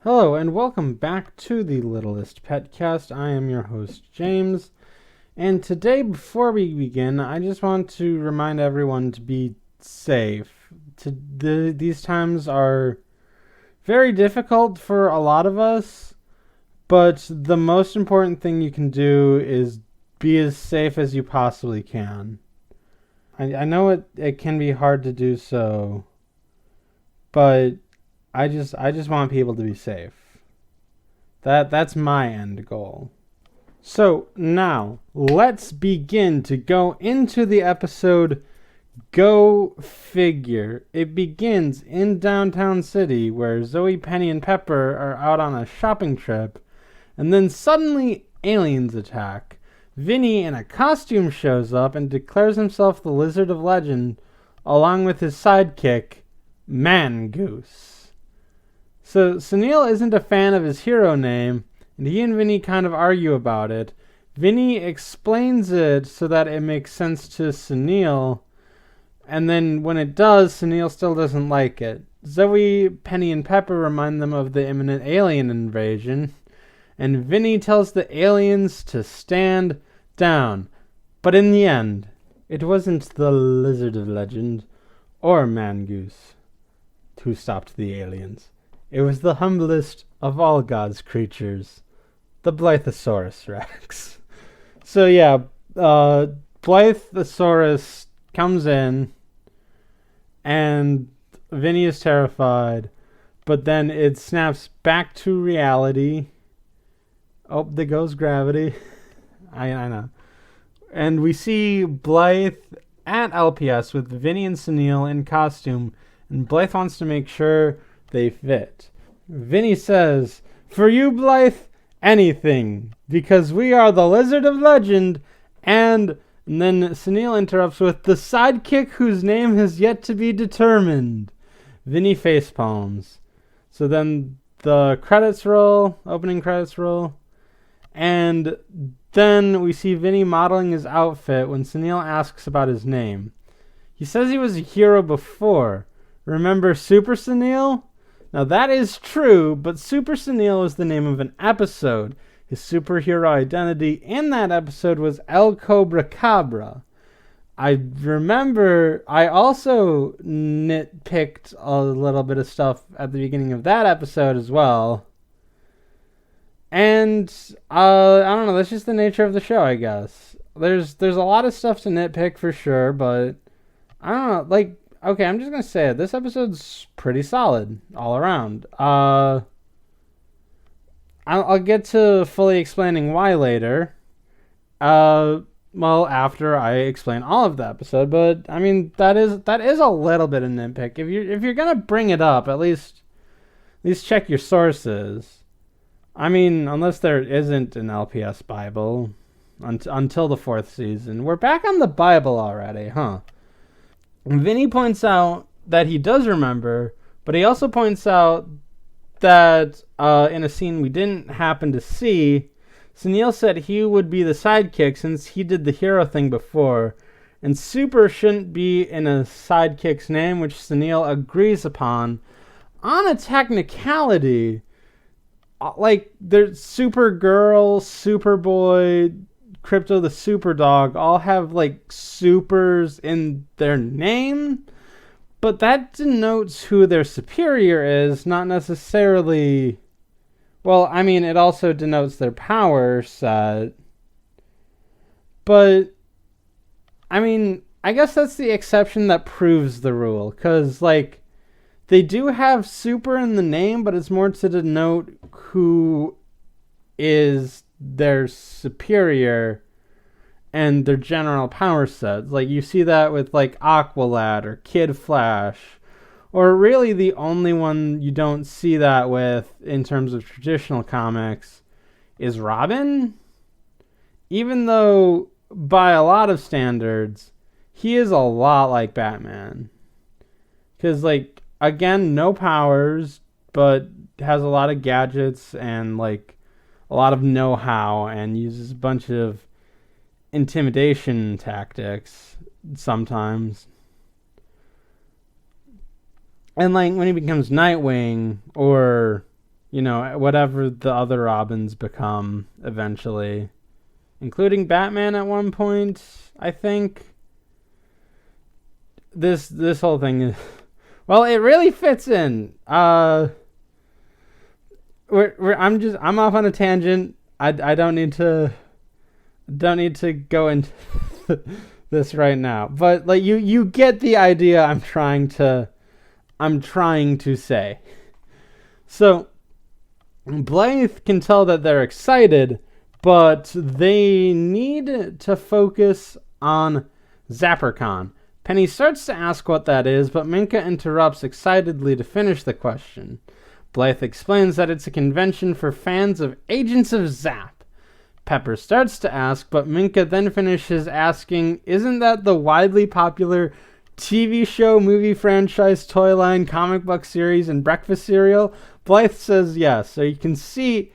Hello and welcome back to the Littlest PetCast. I am your host, James. And today, before we begin, I just want to remind everyone to be safe. These times are very difficult for a lot of us, but the most important thing you can do is be as safe as you possibly can. I know it can be hard to do so, but I just want people to be safe. That's my end goal. So now let's begin to go into the episode. Go figure. It begins in downtown city where Zoe, Penny, and Pepper are out on a shopping trip, and then suddenly aliens attack. Vinnie in a costume shows up and declares himself the Lizard of Legend, along with his sidekick, Mangoose. So Sunil isn't a fan of his hero name, and he and Vinnie kind of argue about it. Vinnie explains it so that it makes sense to Sunil, and then when it does, Sunil still doesn't like it. Zoe, Penny, and Pepper remind them of the imminent alien invasion, and Vinnie tells the aliens to stand down. But in the end, it wasn't the Lizard of Legend or Mangoose who stopped the aliens. It was the humblest of all God's creatures, the Blythosaurus Rex. So yeah, Blythosaurus comes in, and Vinnie is terrified, but then it snaps back to reality. Oh, there goes gravity. I know. And we see Blythe at LPS with Vinnie and Sunil in costume, and Blythe wants to make sure they fit. Vinnie says, "For you, Blythe, anything, because we are the Lizard of Legend," and then Sunil interrupts with, "the sidekick whose name has yet to be determined." Vinnie facepalms. So then the credits roll, opening credits roll, and then we see Vinnie modeling his outfit when Sunil asks about his name. He says he was a hero before. Remember Super Sunil? Now that is true, but Super Sunil is the name of an episode. His superhero identity in that episode was El Cobra Cabra. I remember I also nitpicked a little bit of stuff at the beginning of that episode as well. And I don't know, that's just the nature of the show, I guess. There's a lot of stuff to nitpick for sure, but I don't know, like, okay, I'm just going to say it. This episode's pretty solid all around. I'll get to fully explaining why later. Well, after I explain all of the episode, but I mean that is a little bit of nitpick. If you're going to bring it up, at least check your sources. I mean, unless there isn't an LPS Bible until the 4th season. We're back on the Bible already, huh? Vinnie points out that he does remember, but he also points out that in a scene we didn't happen to see, Sunil said he would be the sidekick since he did the hero thing before, and Super shouldn't be in a sidekick's name, which Sunil agrees upon. On a technicality, like there's Supergirl, Superboy, Crypto the Superdog all have like supers in their name, but that denotes who their superior is, not necessarily. Well, I mean, it also denotes their power set, but I mean, I guess that's the exception that proves the rule, because like they do have super in the name, but it's more to denote who is their superior and their general power sets. Like you see that with like Aqualad or Kid Flash, or really the only one you don't see that with in terms of traditional comics is Robin. Even though by a lot of standards he is a lot like Batman, because like again, no powers, but has a lot of gadgets and like a lot of know-how and uses a bunch of intimidation tactics sometimes. And like when he becomes Nightwing or, you know, whatever the other Robins become eventually, including Batman at one point, I think. This whole thing is, well, it really fits in. I'm off on a tangent. I don't need to go into this right now, but like you get the idea I'm trying to say. So Blythe can tell that they're excited, but they need to focus on ZapperCon. Penny starts to ask what that is, but Minka interrupts excitedly to finish the question. Blythe explains that it's a convention for fans of Agents of Zap. Pepper starts to ask, but Minka then finishes asking, isn't that the widely popular TV show, movie franchise, toy line, comic book series, and breakfast cereal? Blythe says yes, so you can see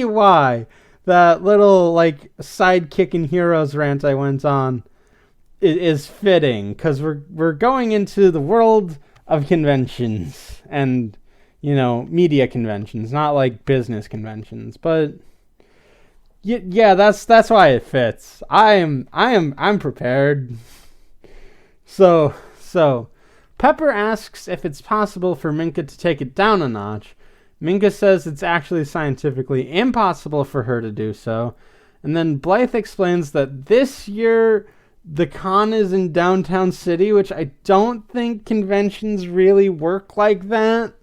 why that little like sidekick and heroes rant I went on is fitting, because we're going into the world of conventions and, you know, media conventions, not like business conventions, but yeah, that's why it fits. I'm prepared. So Pepper asks if it's possible for Minka to take it down a notch. Minka says it's actually scientifically impossible for her to do so. And then Blythe explains that this year the con is in downtown city, which I don't think conventions really work like that.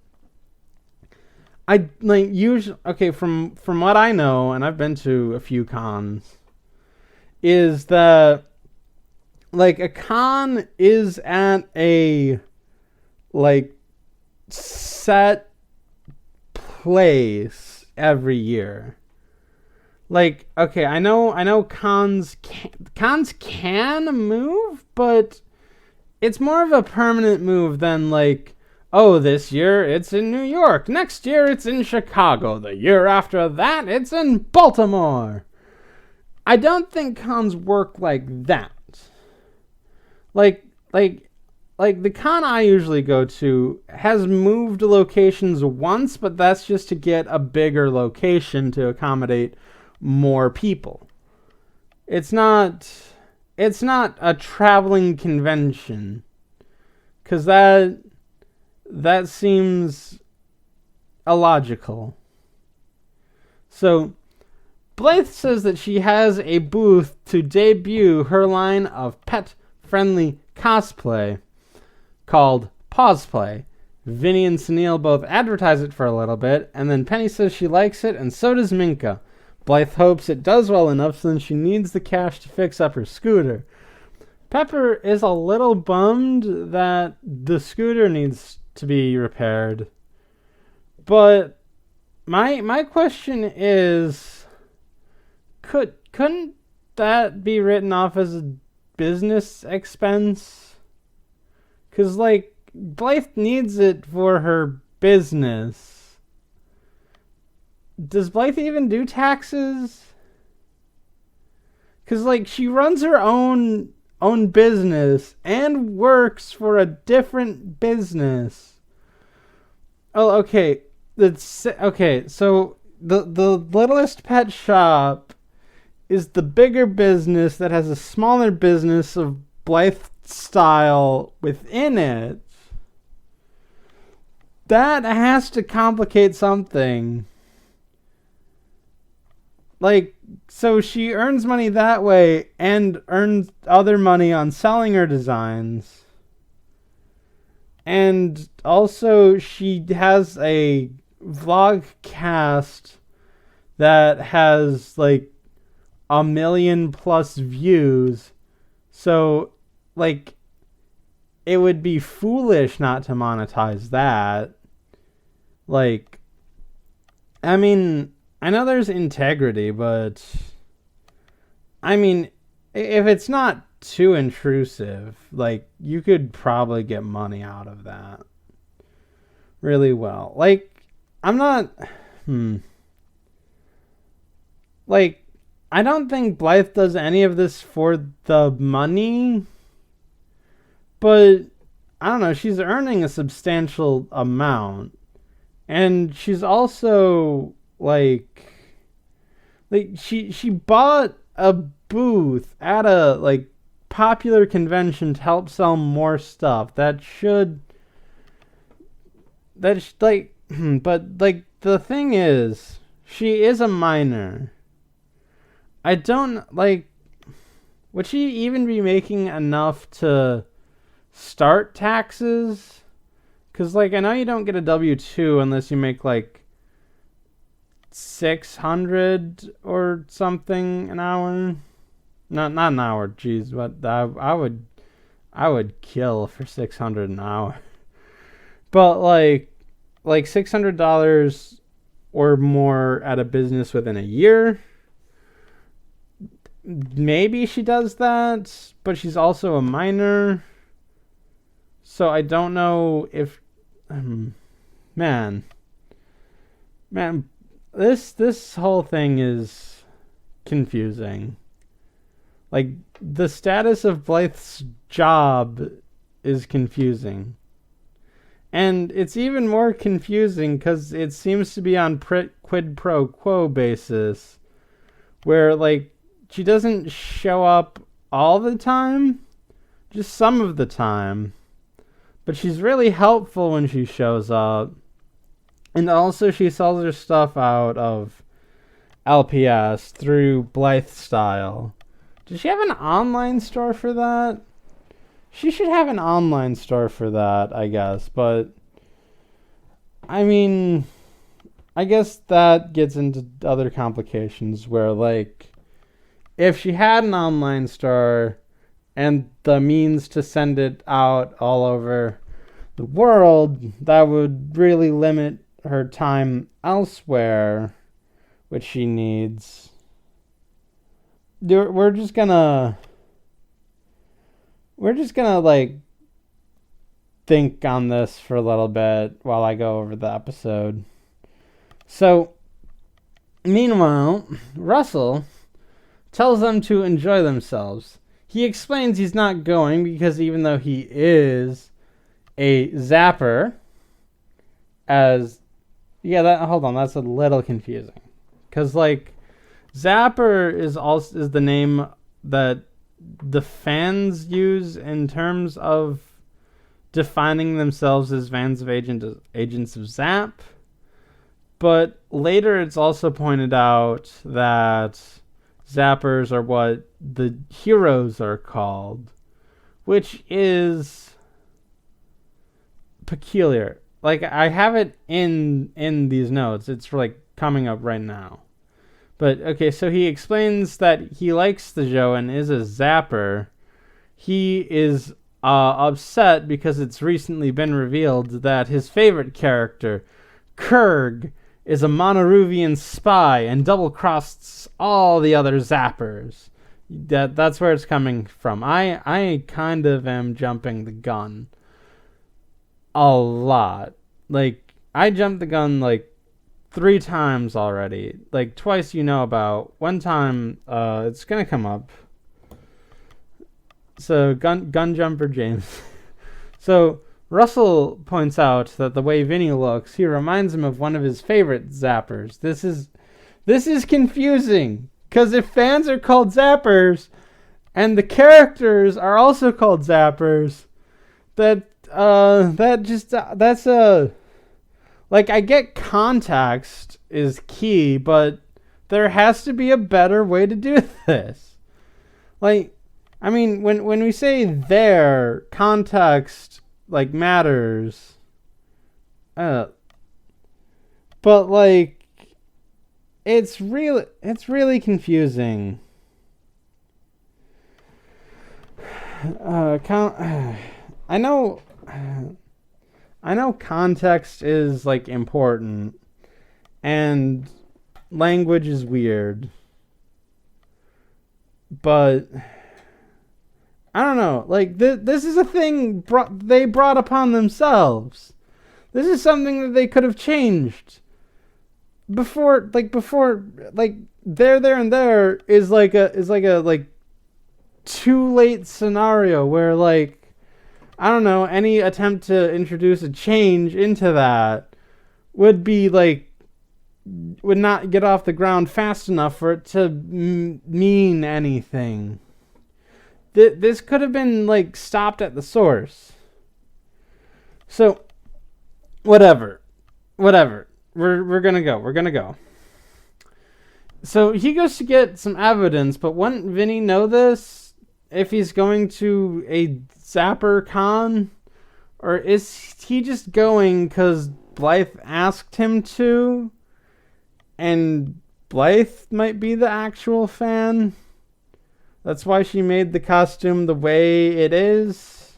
I like usually, okay, from what I know, and I've been to a few cons, is that like a con is at a like set place every year. Like, okay, I know cons can move, but it's more of a permanent move than like, oh, this year it's in New York, next year it's in Chicago, the year after that it's in Baltimore. I don't think cons work like that. Like the con I usually go to has moved locations once, but that's just to get a bigger location to accommodate more people. It's not a traveling convention, because that seems illogical. So Blythe says that she has a booth to debut her line of pet-friendly cosplay called Pawplay. Vinnie and Sunil both advertise it for a little bit, and then Penny says she likes it, and so does Minka. Blythe hopes it does well enough since she needs the cash to fix up her scooter. Pepper is a little bummed that the scooter needs to be repaired. But my question is, couldn't that be written off as a business expense? Because, like, Blythe needs it for her business. Does Blythe even do taxes? Because, like, she runs her own business and works for a different business. Oh, okay. Okay, so the Littlest Pet Shop is the bigger business that has a smaller business of Blythe style within it. That has to complicate something. Like, so she earns money that way and earns other money on selling her designs. And also she has a vlogcast that has like 1 million plus views. So, like, it would be foolish not to monetize that. Like, I mean, I know there's integrity, but I mean, if it's not too intrusive, like, you could probably get money out of that really well. Like, I'm not, like, I don't think Blythe does any of this for the money, but I don't know, she's earning a substantial amount. And she's also she bought a booth at a popular convention to help sell more stuff. But the thing is, she is a minor. I don't would she even be making enough to start taxes? Because I know you don't get a W-2 unless you make 600 or something an hour. Not an hour, geez, but I would kill for 600 an hour. But $600 or more at a business within a year. Maybe she does that, but she's also a minor. So I don't know if man, this whole thing is confusing. The status of Blythe's job is confusing. And it's even more confusing because it seems to be on quid pro quo basis, where she doesn't show up all the time, just some of the time. But she's really helpful when she shows up. And also she sells her stuff out of LPS through Blythe Style. Does she have an online store for that? She should have an online store for that, I guess. But, I mean, I guess that gets into other complications where, if she had an online store and the means to send it out all over the world, that would really limit her time elsewhere, which she needs. We're just gonna think on this for a little bit while I go over the episode. So, meanwhile, Russell tells them to enjoy themselves. He explains he's not going because even though he is a zapper, that's a little confusing. Because, zapper is the name that the fans use in terms of defining themselves as fans of Agents of Zap. But later it's also pointed out that zappers are what the heroes are called, which is peculiar. I have it in these notes. It's coming up right now. But okay, so he explains that he likes the show and is a zapper. He is upset because it's recently been revealed that his favorite character, Kurg, is a Monoruvian spy and double-crosses all the other zappers. That's where it's coming from. I kind of am jumping the gun a lot. I jumped the gun 3 times already. Twice you know about. One time, it's gonna come up. So, gun jumper James. So, Russell points out that the way Vinnie looks, he reminds him of one of his favorite zappers. This is confusing, because if fans are called zappers, and the characters are also called zappers, I get context is key, but there has to be a better way to do this. When we say there, context matters. But it's really confusing. I know context is important, and language is weird, but I don't know. This is a thing they brought upon themselves. This is something that they could have changed before. There and there is a too late scenario where I don't know, any attempt to introduce a change into that would be like, would not get off the ground fast enough for it to mean anything. This could have been like stopped at the source. So, whatever. We're gonna go. So he goes to get some evidence, but wouldn't Vinny know this if he's going to a Zapper con? Or is he just going because Blythe asked him to? And Blythe might be the actual fan? That's why she made the costume the way it is?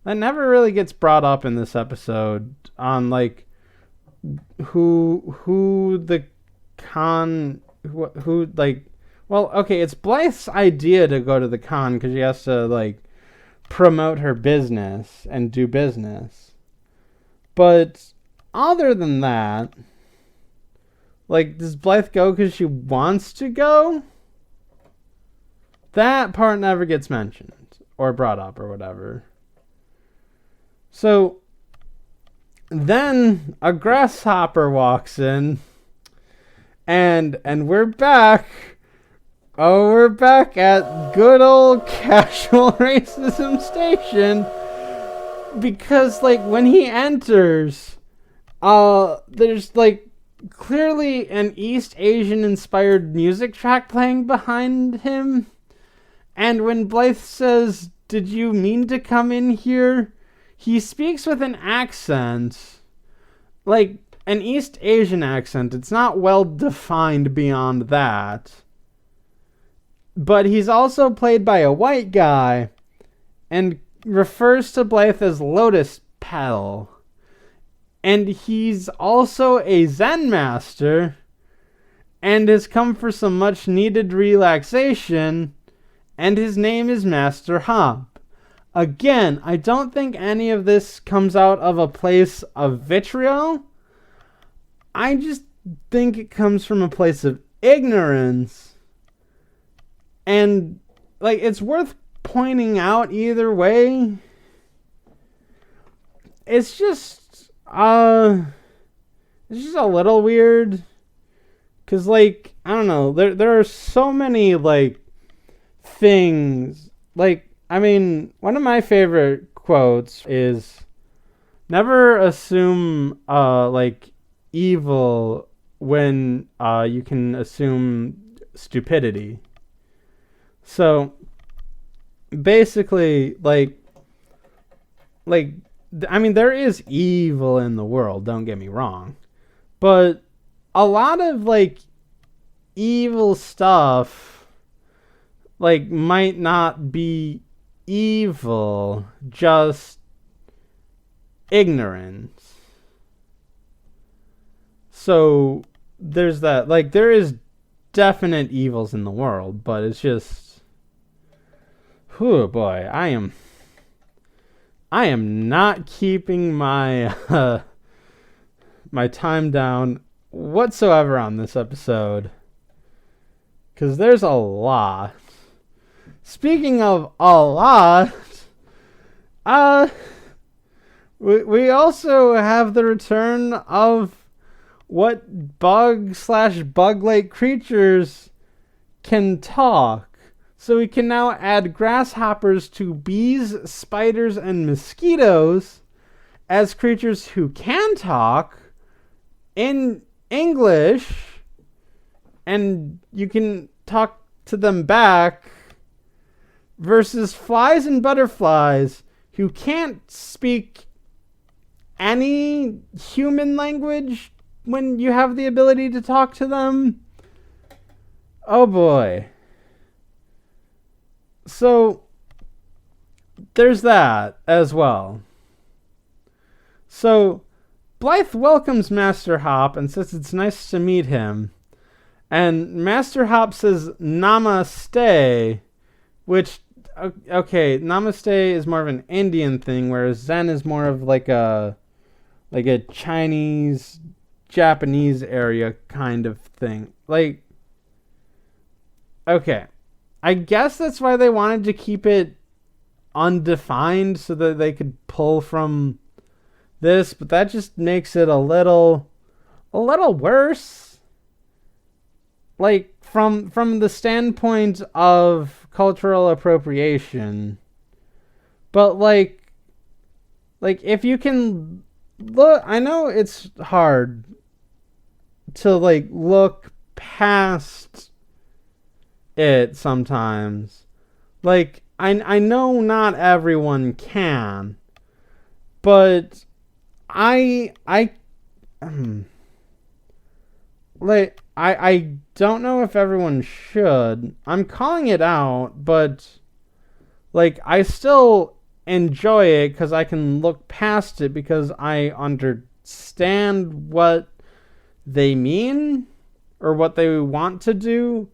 That never really gets brought up in this episode on like who the con, who like, well, okay, it's Blythe's idea to go to the con because she has to like promote her business and do business. But other than that, like, does Blythe go because she wants to go? That part never gets mentioned or brought up or whatever. So then a grasshopper walks in, and we're back. Oh, we're back at good old casual racism station. Because, like, when he enters, there's, like, clearly an East Asian inspired music track playing behind him. And when Blythe says, "Did you mean to come in here?" he speaks with an accent. Like, an East Asian accent. It's not well defined beyond that. But he's also played by a white guy and refers to Blythe as Lotus Petal. And he's also a Zen Master and has come for some much needed relaxation, and his name is Master Hop. Again, I don't think any of this comes out of a place of vitriol. I just think it comes from a place of ignorance. And, like, it's worth pointing out either way. It's just a little weird. 'Cause, like, I don't know, there are so many, like, things. Like, I mean, one of my favorite quotes is, never assume, like, evil when, you can assume stupidity. So, basically, like, I mean, there is evil in the world, don't get me wrong. But a lot of, like, evil stuff, like, might not be evil, just ignorance. So, there's that. Like, there is definite evils in the world, but it's just, oh boy, I am not keeping my my time down whatsoever on this episode, because there's a lot. Speaking of a lot, we also have the return of what bug/bug-like creatures can talk. So we can now add grasshoppers to bees, spiders, and mosquitoes as creatures who can talk in English, and you can talk to them back, versus flies and butterflies who can't speak any human language when you have the ability to talk to them. Oh boy. So, there's that as well. So, Blythe welcomes Master Hop and says it's nice to meet him. And Master Hop says namaste, which, okay, namaste is more of an Indian thing, whereas Zen is more of like a Chinese, Japanese area kind of thing. Like, okay. I guess that's why they wanted to keep it undefined, so that they could pull from this, but that just makes it a little worse. Like from the standpoint of cultural appropriation. But like if you can look, I know it's hard to like look past it sometimes. Like I know not everyone can, but I don't know if everyone should. I'm calling it out, but like I still enjoy it because I can look past it because I understand what they mean or what they want to do.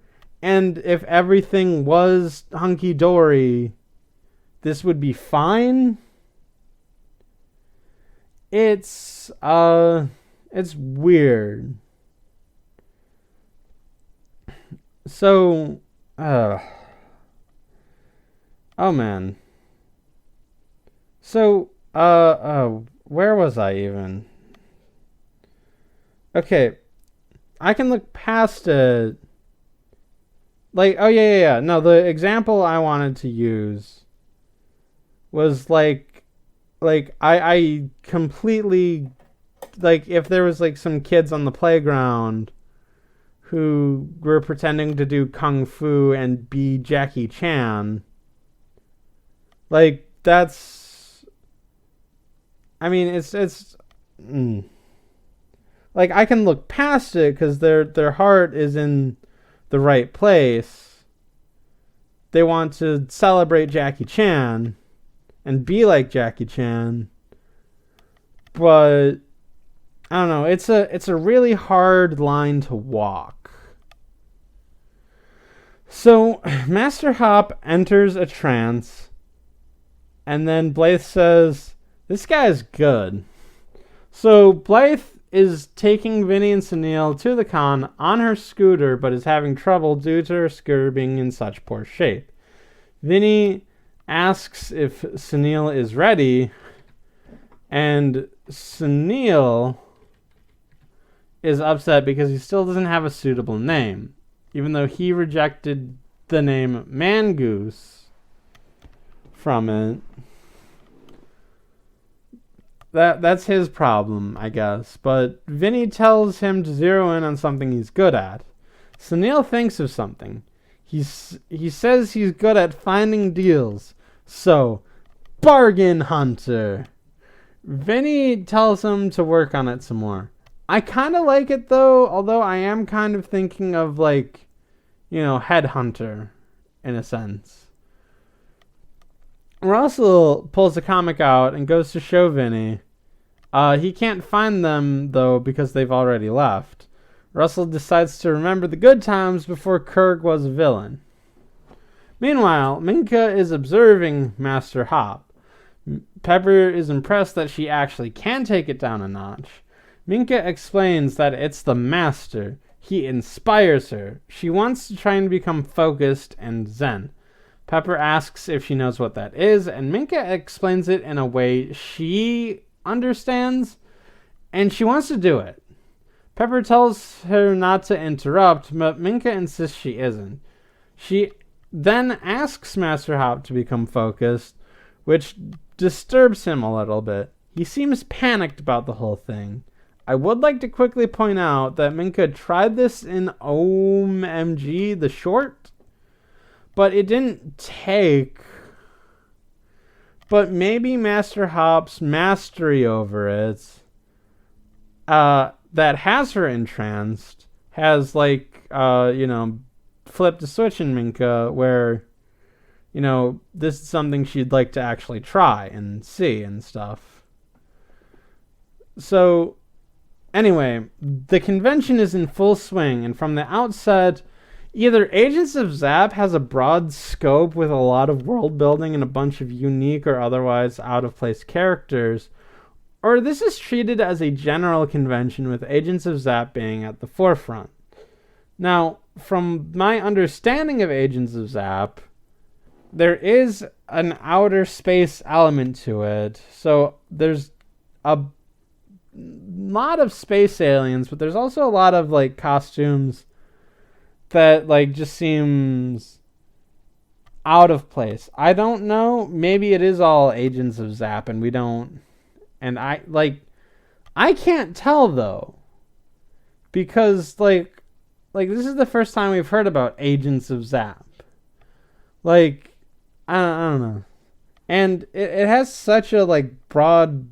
And if everything was hunky-dory, this would be fine. It's weird. So, oh man. So, where was I even? Okay, I can look past it. Like, oh yeah. No, the example I wanted to use was like I completely, like, if there was like some kids on the playground who were pretending to do kung fu and be Jackie Chan, like that's, I mean, it's like I can look past it because their heart is in the right place. They want to celebrate Jackie Chan and be like Jackie Chan, but I don't know. It's a really hard line to walk. So Master Hop enters a trance, and then Blythe says, "This guy's good." So Blythe is taking Vinnie and Sunil to the con on her scooter, but is having trouble due to her scooter being in such poor shape. Vinnie asks if Sunil is ready, and Sunil is upset because he still doesn't have a suitable name, even though he rejected the name Mangoose from it. That's his problem, I guess. But Vinnie tells him to zero in on something he's good at. Sunil thinks of something. He says he's good at finding deals. So, bargain hunter. Vinnie tells him to work on it some more. I kind of like it though, although I am kind of thinking of like, headhunter in a sense. Russell pulls a comic out and goes to show Vinnie. He can't find them, though, because they've already left. Russell decides to remember the good times before Kurg was a villain. Meanwhile, Minka is observing Master Hop. Pepper is impressed that she actually can take it down a notch. Minka explains that it's the Master. He inspires her. She wants to try and become focused and zen. Pepper asks if she knows what that is, and Minka explains it in a way she understands, and she wants to do it. Pepper tells her not to interrupt, but Minka insists she isn't. She then asks Master Hop to become focused, which disturbs him a little bit. He seems panicked about the whole thing. I would like to quickly point out that Minka tried this in OMG, the short, but it didn't take. But maybe Master Hop's mastery over it, that has her entranced, has flipped a switch in Minka where, this is something she'd like to actually try and see and stuff. So, anyway, the convention is in full swing, and from the outset, either Agents of Zap has a broad scope with a lot of world building and a bunch of unique or otherwise out-of-place characters, or this is treated as a general convention with Agents of Zap being at the forefront. Now, from my understanding of Agents of Zap, there is an outer space element to it, so there's a lot of space aliens, but there's also a lot of like costumes that like just seems out of place. I don't know. Maybe it is all agents of Zap and we don't. And I can't tell though, because like this is the first time we've heard about agents of Zap. Like I don't know. And it has such a like broad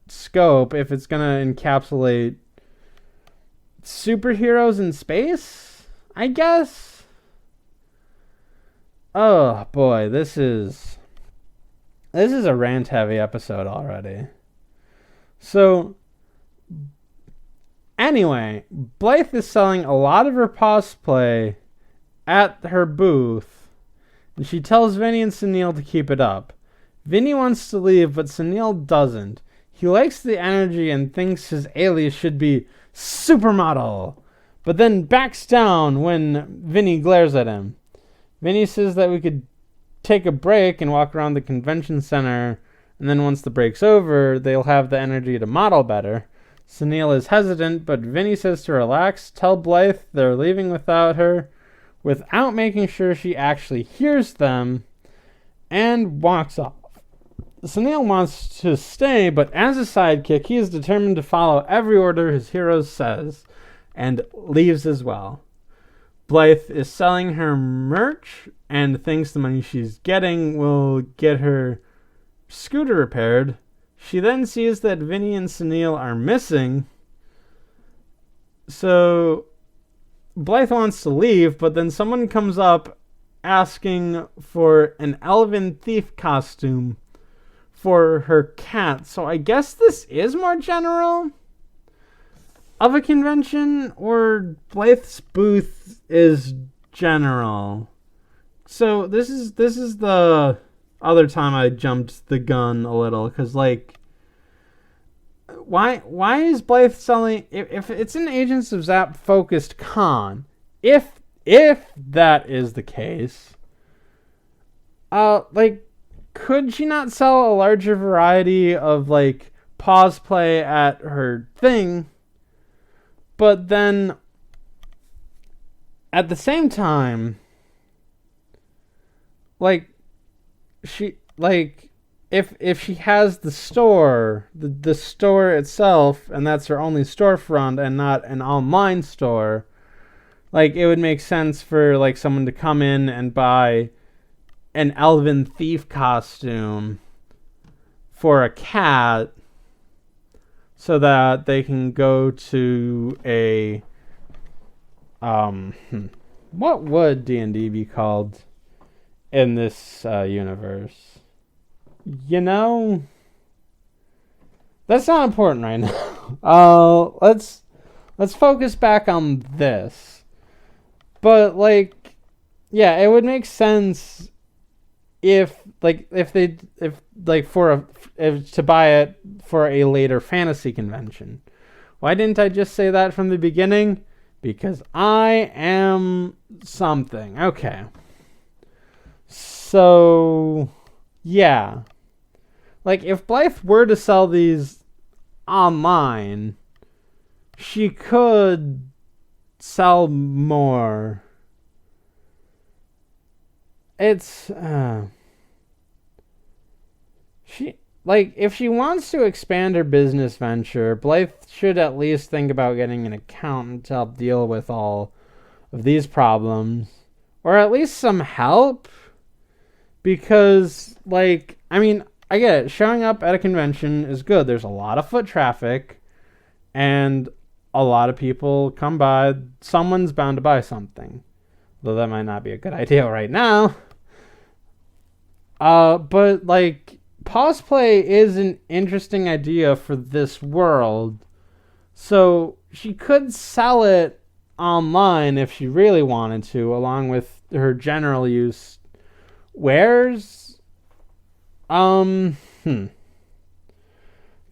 scope if it's gonna encapsulate superheroes in space, I guess. Oh boy, this is a rant heavy episode already. So anyway, Blythe is selling a lot of her cosplay at her booth, and she tells Vinnie and Sunil to keep it up. Vinnie wants to leave, but Sunil doesn't. He likes the energy and thinks his alias should be Supermodel, but then backs down when Vinnie glares at him. Vinnie says that we could take a break and walk around the convention center, and then once the break's over, they'll have the energy to model better. Sunil is hesitant, but Vinnie says to relax, tell Blythe they're leaving without her, without making sure she actually hears them, and walks off. Sunil wants to stay, but as a sidekick, he is determined to follow every order his hero says, and leaves as well. Blythe is selling her merch, and thinks the money she's getting will get her scooter repaired. She then sees that Vinnie and Sunil are missing, so Blythe wants to leave, but then someone comes up asking for an elven thief costume for her cat. So I guess this is more general of a convention, or Blythe's booth is general. So this is the other time I jumped the gun a little, because like why is Blythe selling, if it's an Agents of Zap focused con, if that is the case, like, could she not sell a larger variety of like cosplay at her thing, but then at the same time, like, she, like, if she has the store, the store itself, and that's her only storefront and not an online store, like, it would make sense for like someone to come in and buy an elven thief costume for a cat so that they can go to a what would D&D be called in this universe? You know, that's not important right now. Let's focus back on this. But like, yeah, it would make sense if to buy it for a later fantasy convention. Why didn't I just say that from the beginning? Because I am something. Okay. So, yeah. Like, if Blythe were to sell these online, she could sell more. It's, if she wants to expand her business venture, Blythe should at least think about getting an accountant to help deal with all of these problems. Or at least some help. Because, like, I mean, I get it. Showing up at a convention is good. There's a lot of foot traffic. And a lot of people come by. Someone's bound to buy something. Though that might not be a good idea right now. But, like, cosplay is an interesting idea for this world. So she could sell it online if she really wanted to, along with her general use wares. Because,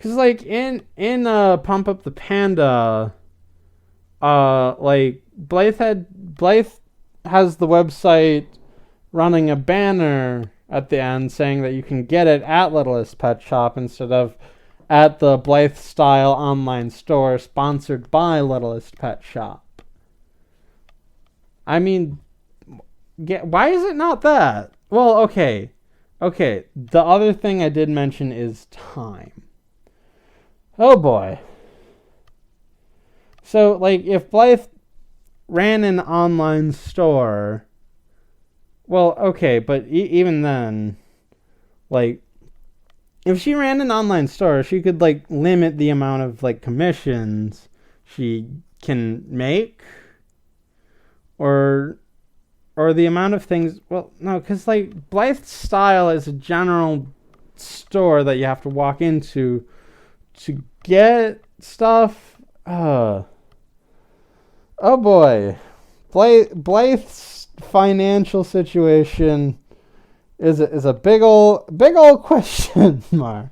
like, in Pump Up the Panda, like, Blythe has the website running a banner at the end saying that you can get it at Littlest Pet Shop instead of at the Blythe Style online store sponsored by Littlest Pet Shop. I mean, why is it not that? Well, okay. The other thing I did mention is time. Oh boy. So, like, if Blythe ran an online store, well, okay, but even then, like, if she ran an online store, she could, like, limit the amount of, like, commissions she can make, or the amount of things. Well, no, because, like, Blythe Style is a general store that you have to walk into to get stuff. Oh boy. Blythe's financial situation is a big old question mark.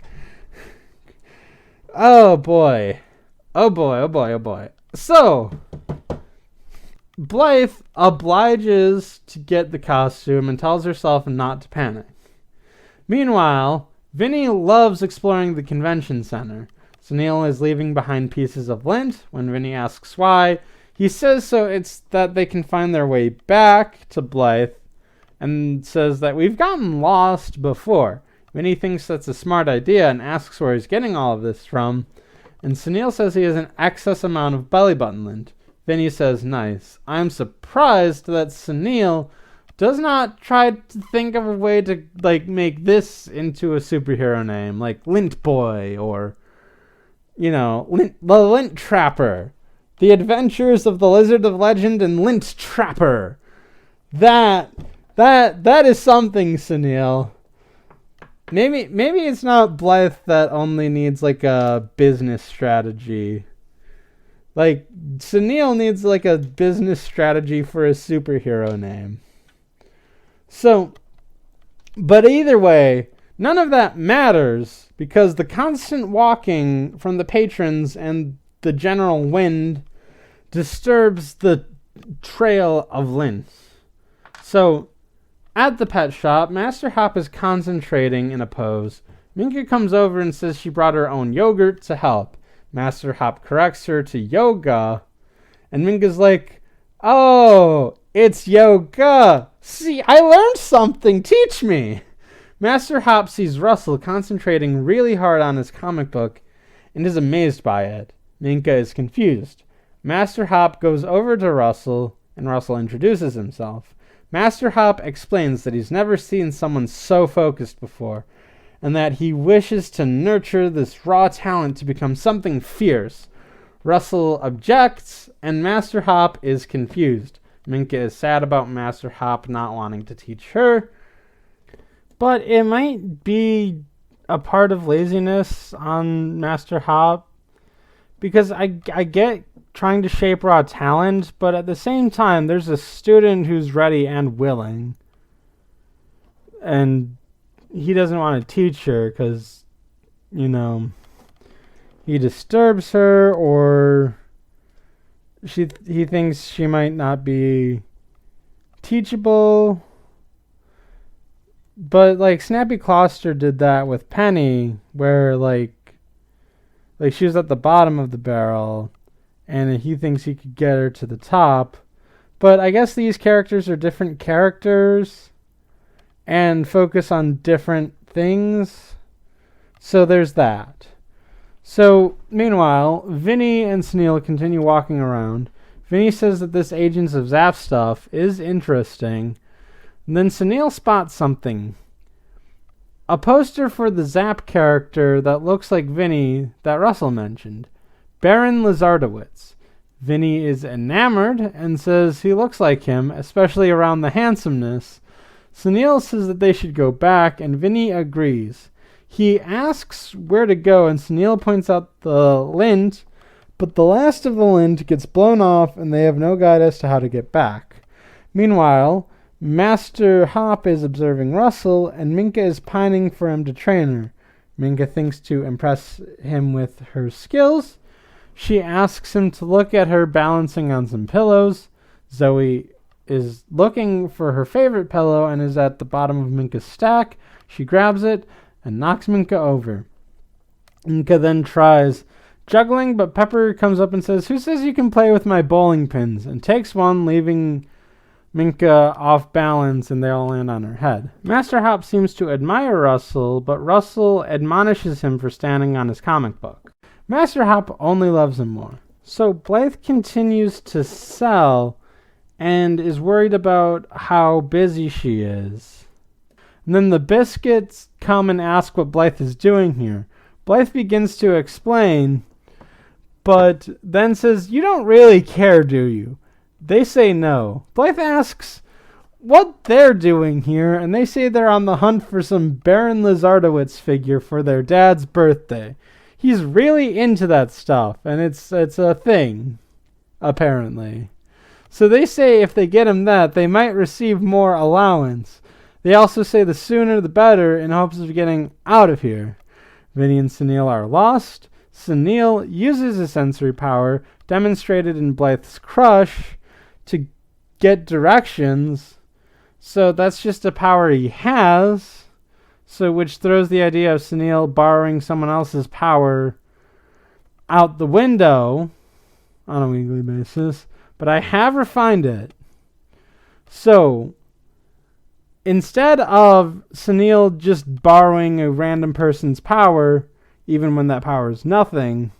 Oh boy. So, Blythe obliges to get the costume and tells herself not to panic. Meanwhile, Vinnie loves exploring the convention center. Sunil is leaving behind pieces of lint. When Vinnie asks why, he says so it's that they can find their way back to Blythe, and says that we've gotten lost before. Vinnie thinks that's a smart idea and asks where he's getting all of this from, and Sunil says he has an excess amount of belly button lint. Vinnie says nice. I'm surprised that Sunil does not try to think of a way to, like, make this into a superhero name, like Lint Boy, or, you know, the Lint Trapper. The Adventures of the Lizard of Legend and Lint Trapper. That is something, Sunil. Maybe it's not Blythe that only needs, like, a business strategy. Like, Sunil needs, like, a business strategy for a superhero name. So, but either way, none of that matters, because the constant walking from the patrons and the general wind disturbs the trail of lint. So, at the pet shop, Master Hop is concentrating in a pose. Minka comes over and says she brought her own yogurt to help. Master Hop corrects her to yoga, and Minka's like, oh, it's yoga. See, I learned something. Teach me. Master Hop sees Russell concentrating really hard on his comic book and is amazed by it. Minka is confused. Master Hop goes over to Russell, and Russell introduces himself. Master Hop explains that he's never seen someone so focused before, and that he wishes to nurture this raw talent to become something fierce. Russell objects, and Master Hop is confused. Minka is sad about Master Hop not wanting to teach her, but it might be a part of laziness on Master Hop, because I get trying to shape raw talent, but at the same time, there's a student who's ready and willing, and he doesn't want to teach her because, you know, he disturbs her, or he thinks she might not be teachable. But, like, Snappy Closter did that with Penny, where, like she was at the bottom of the barrel, and he thinks he could get her to the top. But I guess these characters are different characters and focus on different things. So there's that. So, meanwhile, Vinnie and Sunil continue walking around. Vinnie says that this Agents of Zap stuff is interesting. And then Sunil spots something. A poster for the Zap character that looks like Vinnie that Russell mentioned. Baron Lizardowitz. Vinnie is enamored and says he looks like him, especially around the handsomeness. Sunil says that they should go back, and Vinnie agrees. He asks where to go, and Sunil points out the lint, but the last of the lint gets blown off, and they have no guide as to how to get back. Meanwhile, Master Hop is observing Russell, and Minka is pining for him to train her. Minka thinks to impress him with her skills. She asks him to look at her balancing on some pillows. Zoe is looking for her favorite pillow and is at the bottom of Minka's stack. She grabs it and knocks Minka over. Minka then tries juggling, but Pepper comes up and says, "Who says you can play with my bowling pins?" and takes one, leaving Minka off balance, and they all land on her head. Master Hop seems to admire Russell, but Russell admonishes him for standing on his comic book. Master Hop only loves him more. So Blythe continues to sell and is worried about how busy she is. And then the biscuits come and ask what Blythe is doing here. Blythe begins to explain, but then says, "You don't really care, do you?" They say no. Blythe asks what they're doing here, and they say they're on the hunt for some Baron Lizardowitz figure for their dad's birthday. He's really into that stuff, and it's a thing, apparently. So they say if they get him that, they might receive more allowance. They also say the sooner the better, in hopes of getting out of here. Vinnie and Sunil are lost. Sunil uses his sensory power, demonstrated in Blythe's crush, to get directions. So that's just a power he has. So which throws the idea of Sunil borrowing someone else's power out the window on a weekly basis. But I have refined it. So instead of Sunil just borrowing a random person's power, even when that power is nothing,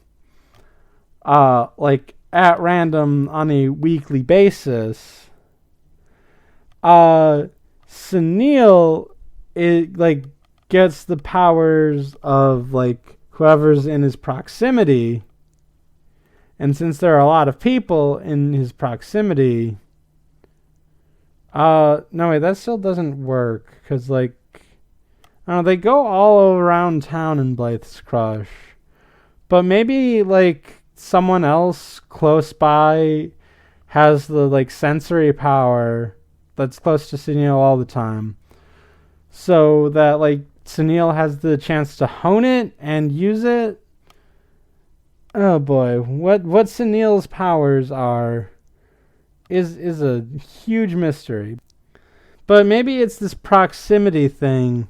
like at random on a weekly basis, Sunil gets the powers of like whoever's in his proximity. And since there are a lot of people in his proximity, no wait, that still doesn't work, because like, I don't know, they go all around town in Blythe's crush, but maybe like someone else close by has the like sensory power that's close to Sunil all the time, so that like Sunil has the chance to hone it and use it. Oh boy, what Sunil's powers are is a huge mystery. But maybe it's this proximity thing,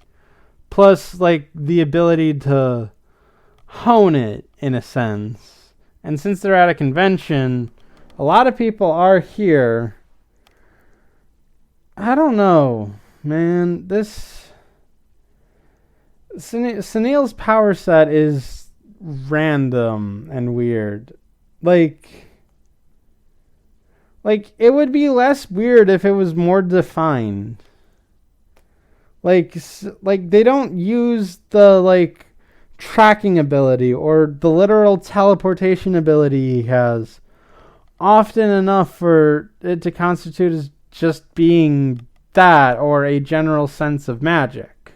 plus like the ability to hone it in a sense. And since they're at a convention, a lot of people are here. I don't know, man. This Sunil's power set is random and weird. Like it would be less weird if it was more defined. Like they don't use the like tracking ability or the literal teleportation ability he has often enough for it to constitute as just being that or a general sense of magic.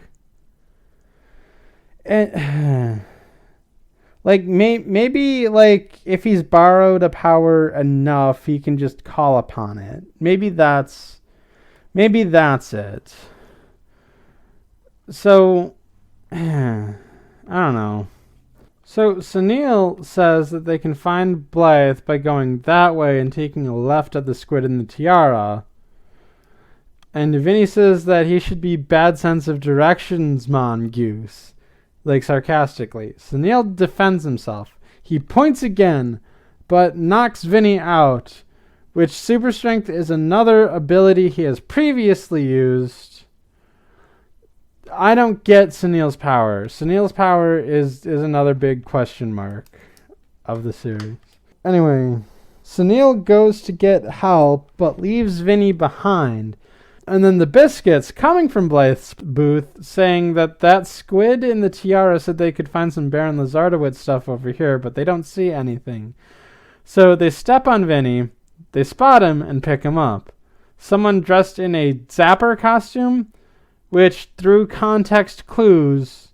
And like maybe like if he's borrowed a power enough, he can just call upon it. Maybe that's it. So I don't know. So Sunil says that they can find Blythe by going that way and taking a left at the squid in the tiara. And Vinnie says that he should be bad sense of directions mongoose. Like sarcastically. Sunil defends himself. He points again, but knocks Vinnie out, which super strength is another ability he has previously used. I don't get Sunil's power. Sunil's power is another big question mark of the series. Anyway, Sunil goes to get help, but leaves Vinnie behind. And then the biscuits coming from Blythe's booth saying that squid in the tiara said they could find some Baron Lizardowitz stuff over here, but they don't see anything. So they step on Vinnie, they spot him, and pick him up. Someone dressed in a Zapper costume, which through context clues,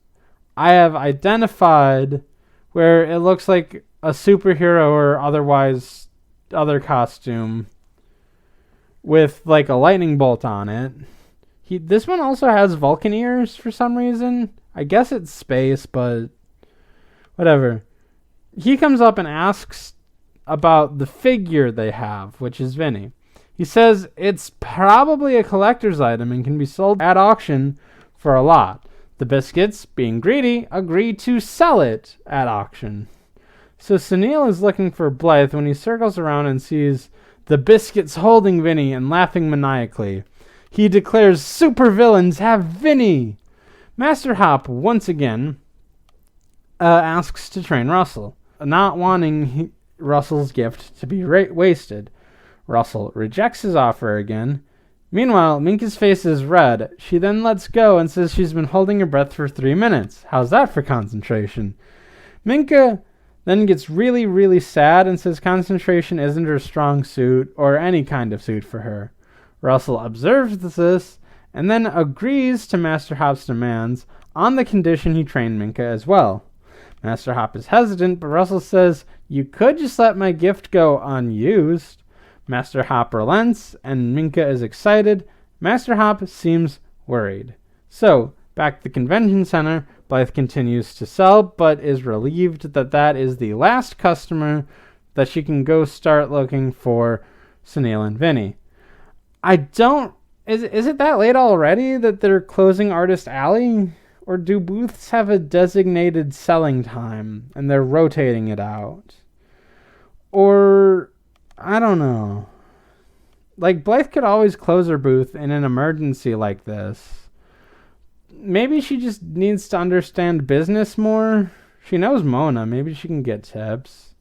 I have identified where it looks like a superhero or otherwise other costume with like a lightning bolt on it. This one also has Vulcan ears for some reason. I guess it's space, but whatever. He comes up and asks about the figure they have, which is Vinnie. He says it's probably a collector's item and can be sold at auction for a lot. The biscuits, being greedy, agree to sell it at auction. So Sunil is looking for Blythe when he circles around and sees the biscuits holding Vinnie and laughing maniacally. He declares supervillains have Vinnie. Master Hop once again asks to train Russell, not wanting Russell's gift to be wasted. Russell rejects his offer again. Meanwhile, Minka's face is red. She then lets go and says she's been holding her breath for 3 minutes. How's that for concentration? Minka then gets really, really sad and says concentration isn't her strong suit or any kind of suit for her. Russell observes this and then agrees to Master Hop's demands on the condition he trained Minka as well. Master Hop is hesitant, but Russell says, "You could just let my gift go unused." Master Hop relents, and Minka is excited. Master Hop seems worried. So, back at the convention center, Blythe continues to sell, but is relieved that is the last customer, that she can go start looking for Sunil and Vinnie. Is it that late already that they're closing Artist Alley? Or do booths have a designated selling time, and they're rotating it out? Or I don't know. Like, Blythe could always close her booth in an emergency like this. Maybe she just needs to understand business more. She knows Mona. Maybe she can get tips.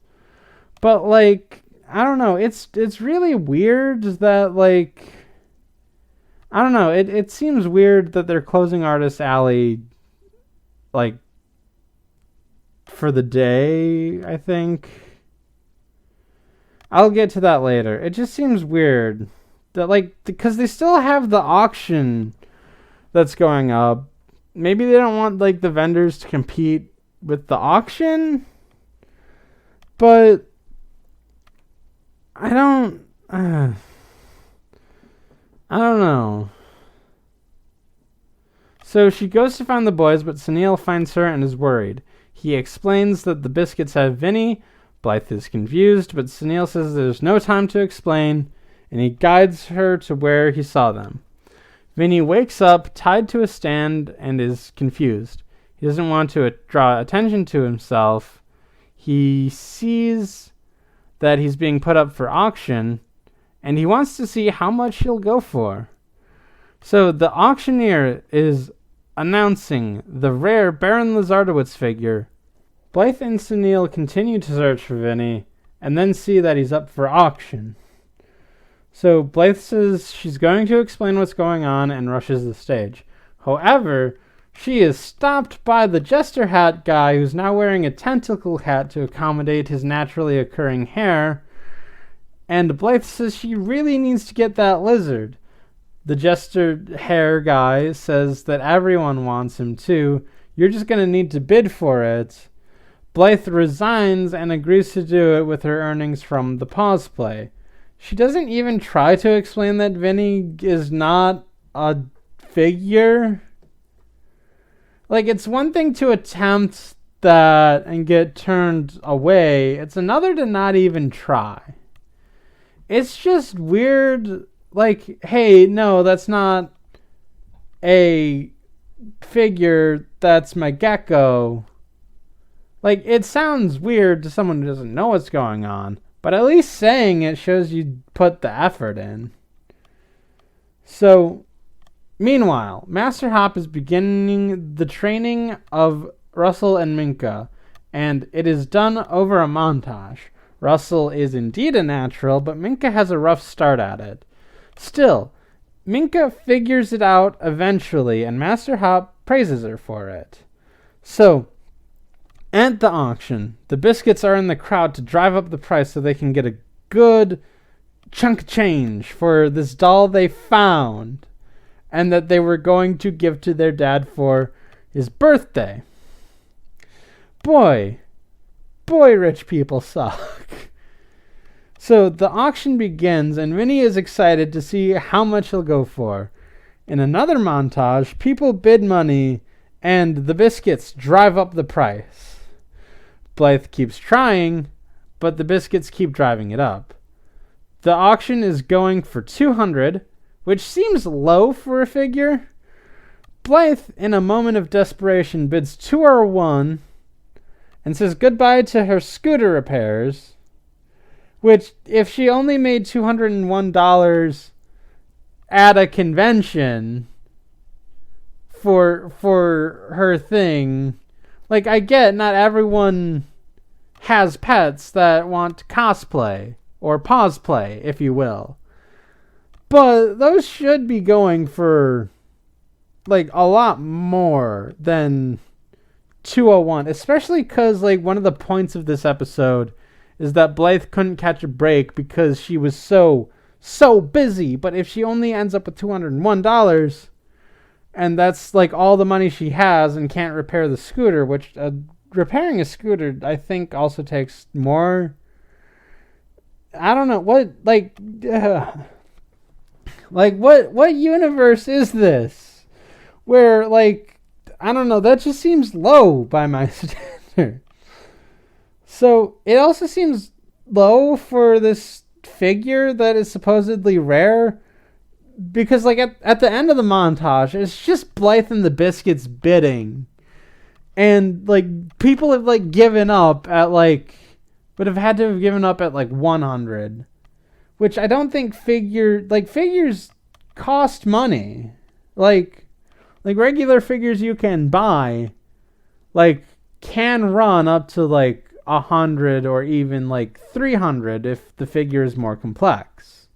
But, like, I don't know. It's really weird that, like, I don't know. It seems weird that they're closing Artist Alley, like, for the day, I think. I'll get to that later. It just seems weird that, like, because they still have the auction that's going up. Maybe they don't want, like, the vendors to compete with the auction, but I don't know. So she goes to find the boys, but Sunil finds her and is worried. He explains that the biscuits have Vinnie. Blythe is confused, but Sunil says there's no time to explain, and he guides her to where he saw them. Vinnie wakes up, tied to a stand, and is confused. He doesn't want to draw attention to himself. He sees that he's being put up for auction, and he wants to see how much he'll go for. So the auctioneer is announcing the rare Baron Lazardowitz figure. Blythe and Sunil continue to search for Vinnie, and then see that he's up for auction. So Blythe says she's going to explain what's going on and rushes the stage. However, she is stopped by the jester hat guy, who's now wearing a tentacle hat to accommodate his naturally occurring hair, and Blythe says she really needs to get that lizard. The jester hair guy says that everyone wants him too. You're just going to need to bid for it. Blythe resigns and agrees to do it with her earnings from the Pawplay. She doesn't even try to explain that Vinnie is not a figure. Like, it's one thing to attempt that and get turned away. It's another to not even try. It's just weird. Like, hey, no, that's not a figure. That's my gecko. Like, it sounds weird to someone who doesn't know what's going on, but at least saying it shows you put the effort in. So, meanwhile, Master Hop is beginning the training of Russell and Minka, and it is done over a montage. Russell is indeed a natural, but Minka has a rough start at it. Still, Minka figures it out eventually, and Master Hop praises her for it. So, at the auction, the biscuits are in the crowd to drive up the price so they can get a good chunk of change for this doll they found and that they were going to give to their dad for his birthday. Boy, rich people suck. So the auction begins, and Vinnie is excited to see how much he'll go for. In another montage, people bid money, and the biscuits drive up the price. Blythe keeps trying, but the biscuits keep driving it up. The auction is going for $200, which seems low for a figure, Blythe, in a moment of desperation, bids 201 and says goodbye to her scooter repairs, which, if she only made $201 at a convention for her thing, like, I get not everyone has pets that want cosplay or Pawplay, if you will, but those should be going for like a lot more than 201, especially because like one of the points of this episode is that Blythe couldn't catch a break because she was so busy. But if she only ends up with $201, and that's like all the money she has, and can't repair the scooter, which repairing a scooter I think also takes more. I don't know what what universe is this where, like, I don't know, that just seems low by my standard. So it also seems low for this figure that is supposedly rare, because like at the end of the montage, it's just Blythe and the Biscuits bidding, and like people have like given up at like, would have had to have given up at like 100, which I don't think figures cost money. Like regular figures you can buy, like, can run up to like 100 or even like 300 if the figure is more complex.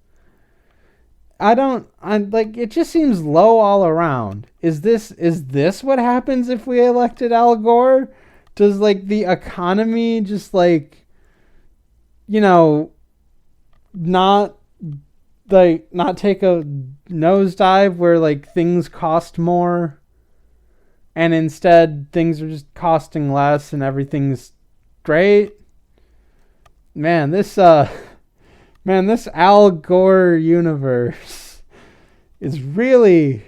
It just seems low all around. Is this what happens if we elected Al Gore? Does like the economy just like, you know, not take a nosedive where like things cost more, and instead things are just costing less and everything's great? Man, this Al Gore universe is really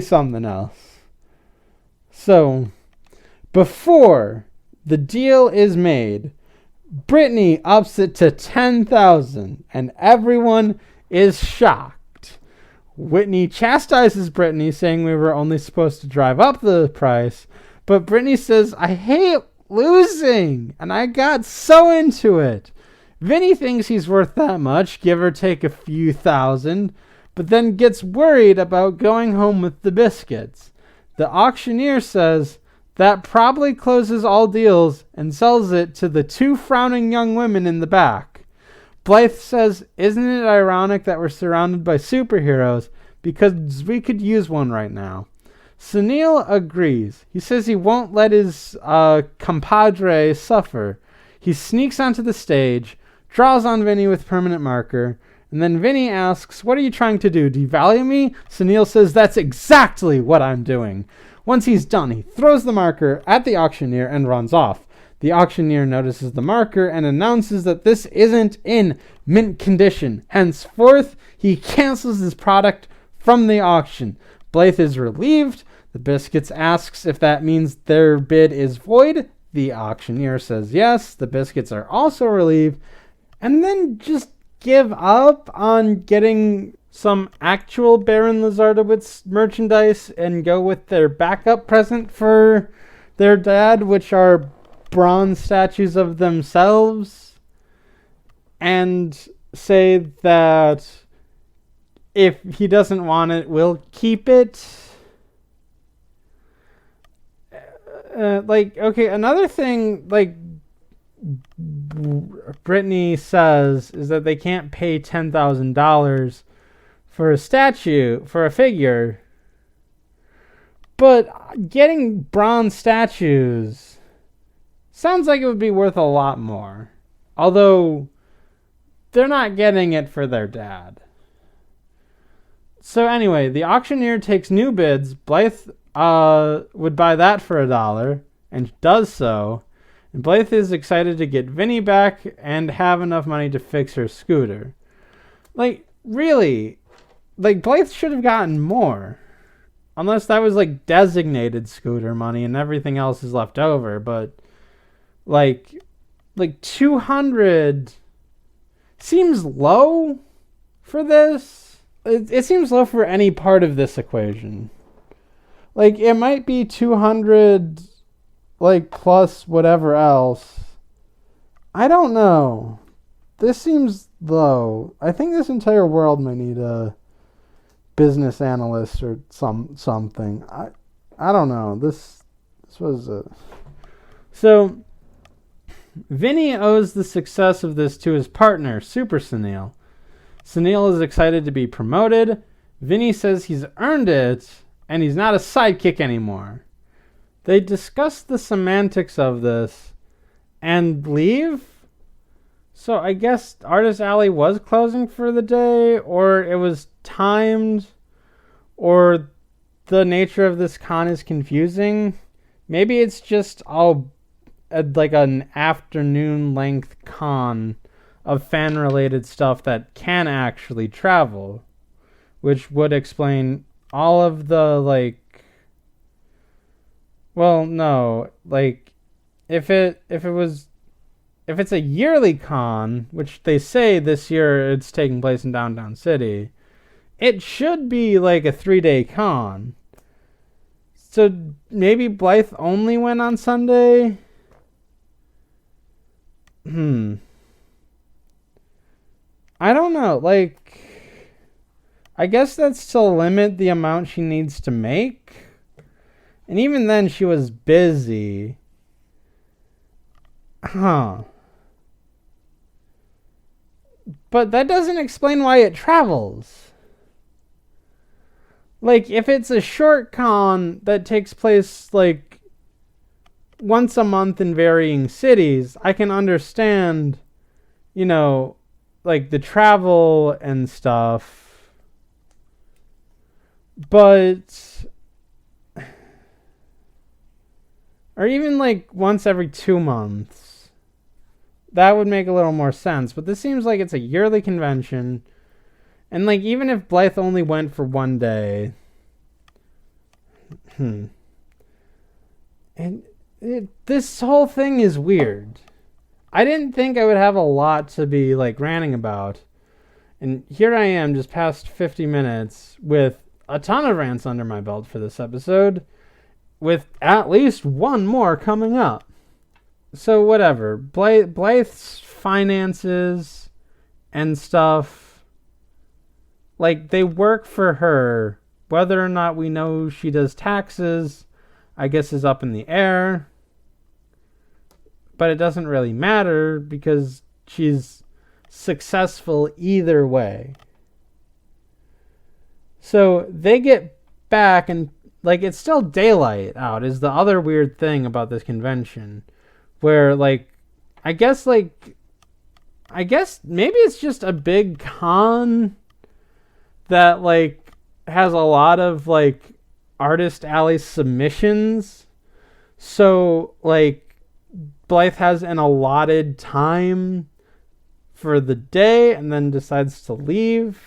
something else. So before the deal is made, Brittany ups it to 10,000 and everyone is shocked. Whitney chastises Brittany, saying we were only supposed to drive up the price, but Brittany says, I hate losing, and I got so into it. Vinny thinks he's worth that much, give or take a few thousand, but then gets worried about going home with the Biscuits. The auctioneer says that probably closes all deals and sells it to the two frowning young women in the back. Blythe says, isn't it ironic that we're surrounded by superheroes, because we could use one right now. Sunil agrees. He says he won't let his compadre suffer. He sneaks onto the stage, draws on Vinny with permanent marker, and then Vinny asks, what are you trying to do, devalue me? Sunil says, that's exactly what I'm doing. Once he's done, he throws the marker at the auctioneer and runs off. The auctioneer notices the marker and announces that this isn't in mint condition. Henceforth, he cancels his product from the auction. Blythe is relieved. The Biscuits asks if that means their bid is void. The auctioneer says yes. The Biscuits are also relieved, and then just give up on getting some actual Baron Lizardowitz merchandise and go with their backup present for their dad, which are bronze statues of themselves, and say that if he doesn't want it, we'll keep it. Okay, another thing, like, Brittany says is that they can't pay $10,000 for a statue, for a figure, but getting bronze statues sounds like it would be worth a lot more. Although, they're not getting it for their dad. So anyway, the auctioneer takes new bids. Blythe would buy that for $1, and does so. And Blythe is excited to get Vinny back and have enough money to fix her scooter. Like, really? Like, Blythe should have gotten more. Unless that was, like, designated scooter money and everything else is left over. But, like 200 seems low for this. It seems low for any part of this equation. Like, it might be 200, like, plus whatever else. I don't know. This seems low. I think this entire world might need a business analyst or something. I don't know. This was a... So, Vinnie owes the success of this to his partner, Super Sunil. Sunil is excited to be promoted. Vinnie says he's earned it, and he's not a sidekick anymore. They discuss the semantics of this and leave. So I guess Artist Alley was closing for the day, or it was timed, or the nature of this con is confusing. Maybe it's just all like an afternoon length con of fan related stuff that can actually travel, which would explain all of the if it's a yearly con, which they say this year it's taking place in Downtown City, it should be like a 3-day con. So maybe Blythe only went on Sunday? I don't know. I guess that's to limit the amount she needs to make. And even then, she was busy. But that doesn't explain why it travels. If it's a short con that takes place, once a month in varying cities, I can understand, the travel and stuff. But... or even, once every 2 months. That would make a little more sense. But this seems like it's a yearly convention. And, even if Blythe only went for 1 day... this whole thing is weird. I didn't think I would have a lot to be, ranting about. And here I am, just past 50 minutes, with a ton of rants under my belt for this episode, with at least one more coming up. So whatever. Blythe's finances and stuff, they work for her. Whether or not we know she does taxes, I guess is up in the air. But it doesn't really matter because she's successful either way. So they get back and it's still daylight out is the other weird thing about this convention. Where I guess maybe it's just a big con that has a lot of Artist Alley submissions. So Blythe has an allotted time for the day and then decides to leave.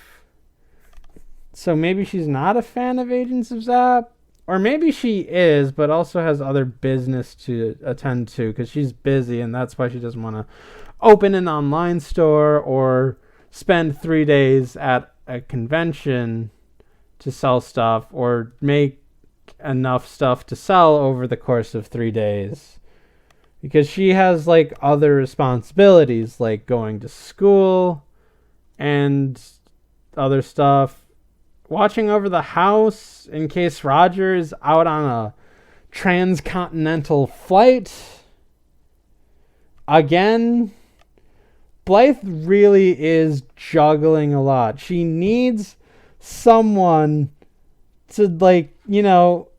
So maybe she's not a fan of Agents of Zap. Or maybe she is, but also has other business to attend to because she's busy and that's why she doesn't want to open an online store or spend 3 days at a convention to sell stuff or make enough stuff to sell over the course of 3 days. Because she has other responsibilities going to school and other stuff. Watching over the house in case Roger is out on a transcontinental flight. Again, Blythe really is juggling a lot. She needs someone to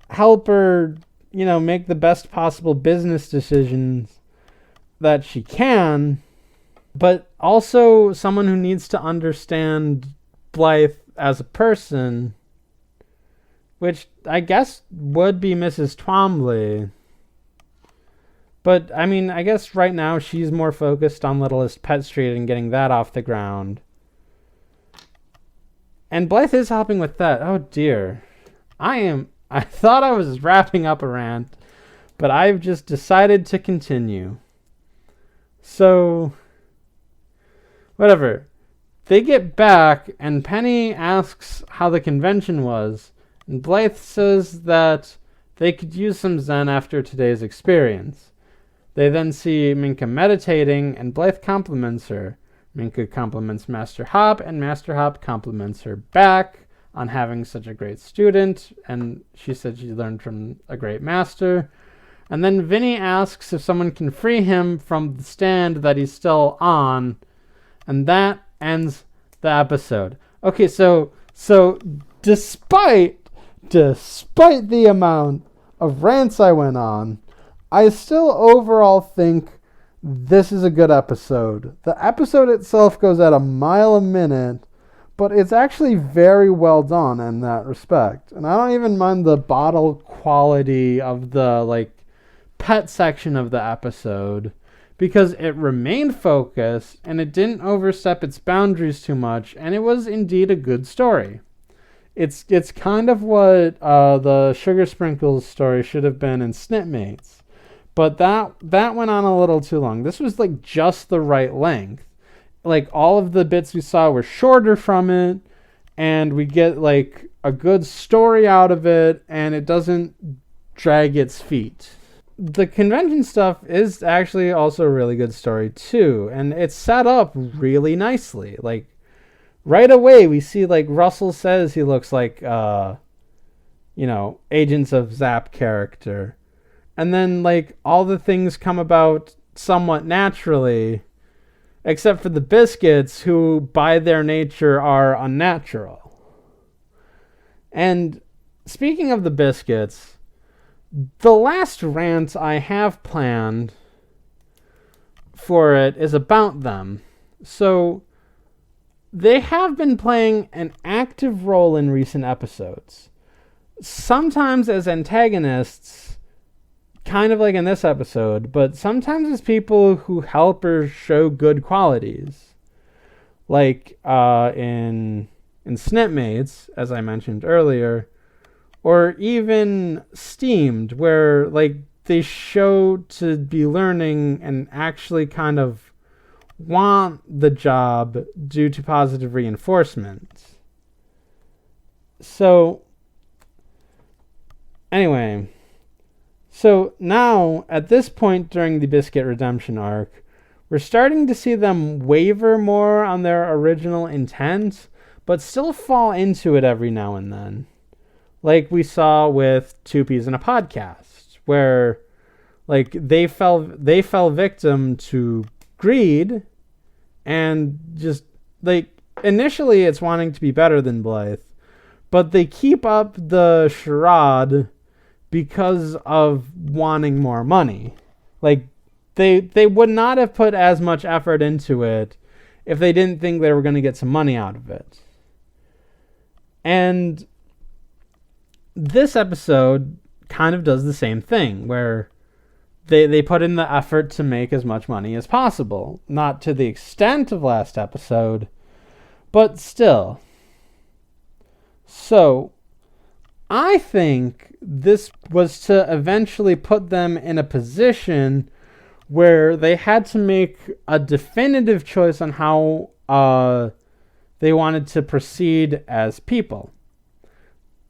help her, make the best possible business decisions that she can, but also someone who needs to understand Blythe as a person, which I guess would be Mrs. Twombly. But, I guess right now she's more focused on Littlest Pet Street and getting that off the ground. And Blythe is helping with that. Oh dear. I thought I was wrapping up a rant, but I've just decided to continue. So, whatever. They get back, and Penny asks how the convention was, And Blythe says that they could use some Zen after today's experience. They then see Minka meditating, and Blythe compliments her. Minka compliments Master Hop, and Master Hop compliments her back on having such a great student, and she said she learned from a great master. And then Vinnie asks if someone can free him from the stand that he's still on, and that ends the episode. Okay, so despite the amount of rants I went on, I still overall think this is a good episode. The episode itself goes at a mile a minute, but it's actually very well done in that respect. And I don't even mind the bottle quality of the pet section of the episode, because it remained focused and it didn't overstep its boundaries too much, and it was indeed a good story. It's kind of what the Sugar Sprinkles story should have been in Snipmates. But that went on a little too long. This was just the right length. All of the bits we saw were shorter from it, and we get a good story out of it, and it doesn't drag its feet. The convention stuff is actually also a really good story too, and it's set up really nicely. Right away we see Russell says he looks like Agents of Zap character. And then, all the things come about somewhat naturally, except for the biscuits, who, by their nature, are unnatural. And speaking of the biscuits, the last rant I have planned for it is about them. So, they have been playing an active role in recent episodes. Sometimes as antagonists, kind of like in this episode, but sometimes as people who help or show good qualities. In Snipmates, as I mentioned earlier, or even Steamed, where they show to be learning and actually kind of want the job due to positive reinforcement. So, anyway, so now, at this point during the Biscuit Redemption arc, we're starting to see them waver more on their original intent, but still fall into it every now and then. Like we saw with Two Peas in a Podcast, where they fell victim to greed, and just initially it's wanting to be better than Blythe, but they keep up the charade because of wanting more money. They would not have put as much effort into it if they didn't think they were going to get some money out of it. And this episode kind of does the same thing, where they put in the effort to make as much money as possible. Not to the extent of last episode, but still. So, I think this was to eventually put them in a position where they had to make a definitive choice on how they wanted to proceed as people.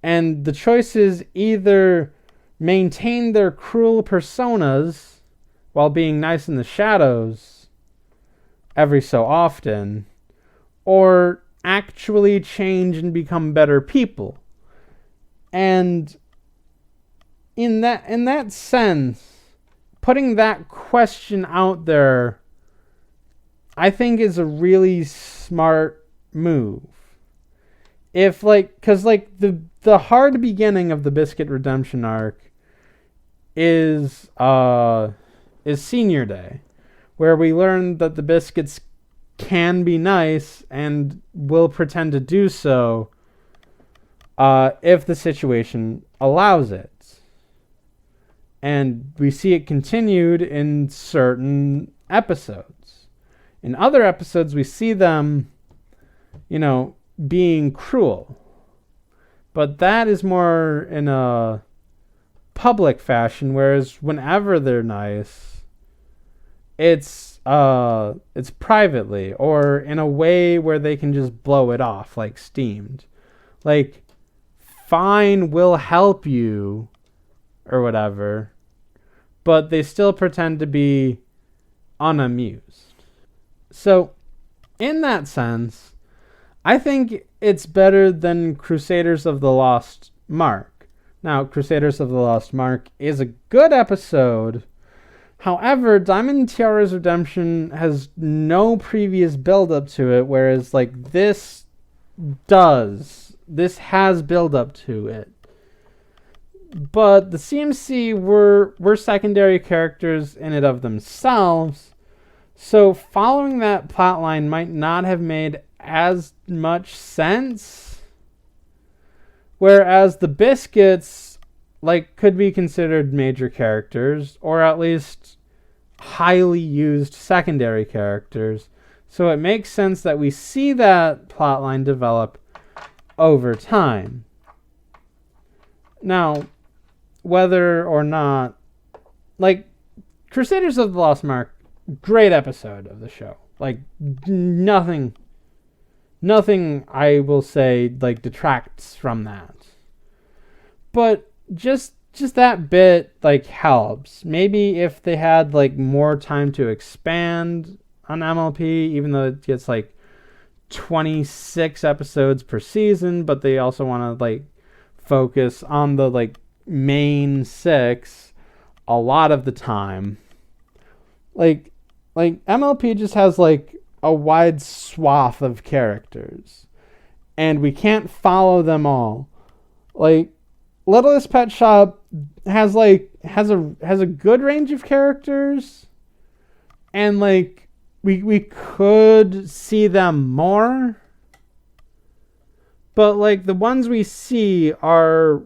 And the choice is either maintain their cruel personas while being nice in the shadows every so often, or actually change and become better people. And in that sense, putting that question out there, I think is a really smart move. If because the hard beginning of the Biscuit Redemption arc is Senior Day, where we learn that the Biscuits can be nice and will pretend to do so if the situation allows it. And we see it continued in certain episodes. In other episodes, we see them, being cruel. But that is more in a public fashion, whereas whenever they're nice, it's privately, or in a way where they can just blow it off, like Steamed. fine, we'll help you, or whatever, but they still pretend to be unamused. So, in that sense, I think it's better than Crusaders of the Lost Mark. Now, Crusaders of the Lost Mark is a good episode. However, Diamond Tiara's Redemption has no previous build-up to it, whereas, like, this does. This has build-up to it. But the CMC were secondary characters in and of themselves, so following that plotline might not have made as much sense. Whereas the Biscuits, like, could be considered major characters, or at least highly used secondary characters. So it makes sense that we see that plotline develop over time. Now, whether or not, like, Crusaders of the Lost Mark, great episode of the show. Like, nothing I will say, like, detracts from that. But just that bit, like, helps. Maybe if they had, like, more time to expand on MLP, even though it gets, like, 26 episodes per season, but they also want to, like, focus on the, like, main 6 a lot of the time. Like MLP just has, like, a wide swath of characters, and we can't follow them all. Like, Littlest Pet Shop has a good range of characters, and, like, we could see them more, but, like, the ones we see are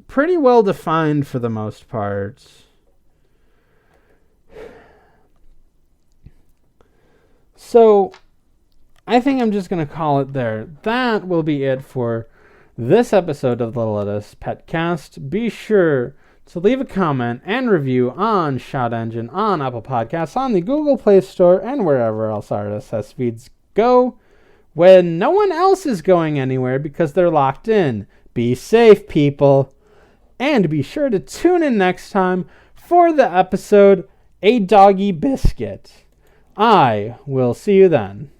pretty well defined for the most part. So, I think I'm just going to call it there. That will be it for this episode of the Littlest PetCast. Be sure to leave a comment and review on Shout Engine, on Apple Podcasts, on the Google Play Store, and wherever else RSS feeds go when no one else is going anywhere because they're locked in. Be safe, people. And be sure to tune in next time for the episode A Doggy Biscuit. I will see you then.